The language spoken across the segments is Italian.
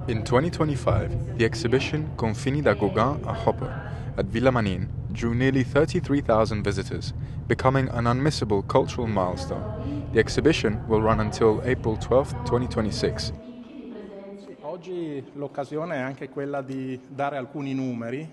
In 2025, the exhibition Confini da Gauguin à Hopper at Villa Manin drew nearly 33,000 visitors, becoming an unmissable cultural milestone. The exhibition will run until April 12, 2026. Sì, oggi l'occasione è anche quella di dare alcuni numeri,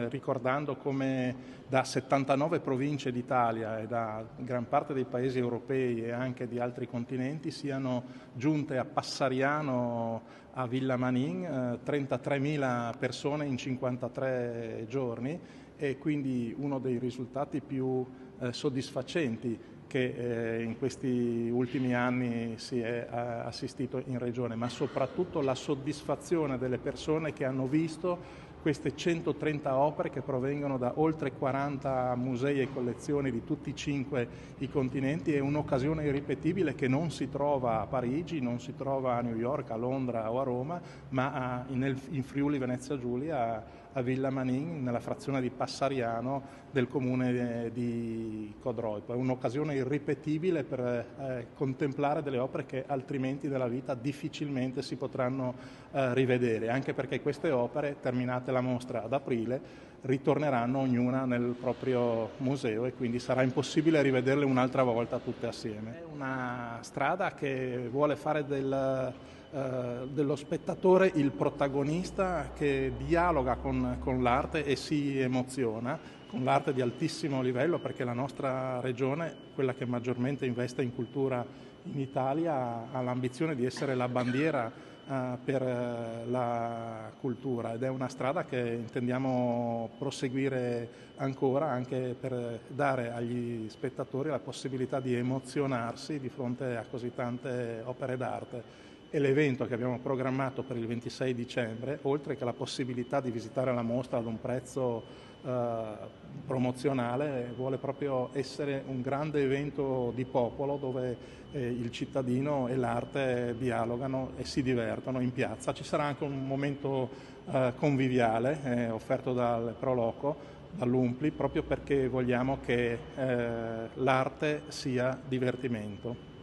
ricordando come da 79 province d'Italia e da gran parte dei paesi europei e anche di altri continenti siano giunte a Passariano, a Villa Manin, 33.000 persone in 53 giorni, e quindi uno dei risultati più soddisfacenti che in questi ultimi anni si è assistito in Regione, ma soprattutto la soddisfazione delle persone che hanno visto queste 130 opere che provengono da oltre 40 musei e collezioni di tutti e 5 i continenti. È un'occasione irripetibile che non si trova a Parigi, non si trova a New York, a Londra o a Roma, ma in Friuli Venezia Giulia, a Villa Manin, nella frazione di Passariano del comune di Codroipo. È un'occasione irripetibile per contemplare delle opere che altrimenti nella vita difficilmente si potranno rivedere, anche perché queste opere, terminate la mostra ad aprile, ritorneranno ognuna nel proprio museo e quindi sarà impossibile rivederle un'altra volta tutte assieme. È una strada che vuole fare dello spettatore il protagonista, che dialoga con l'arte e si emoziona con l'arte di altissimo livello, perché la nostra regione, quella che maggiormente investe in cultura in Italia, ha l'ambizione di essere la bandiera per la cultura, ed è una strada che intendiamo proseguire ancora, anche per dare agli spettatori la possibilità di emozionarsi di fronte a così tante opere d'arte. E l'evento che abbiamo programmato per il 26 dicembre, oltre che la possibilità di visitare la mostra ad un prezzo promozionale, vuole proprio essere un grande evento di popolo dove il cittadino e l'arte dialogano e si divertono in piazza. Ci sarà anche un momento conviviale offerto dal Proloco, dall'Umpli, proprio perché vogliamo che l'arte sia divertimento.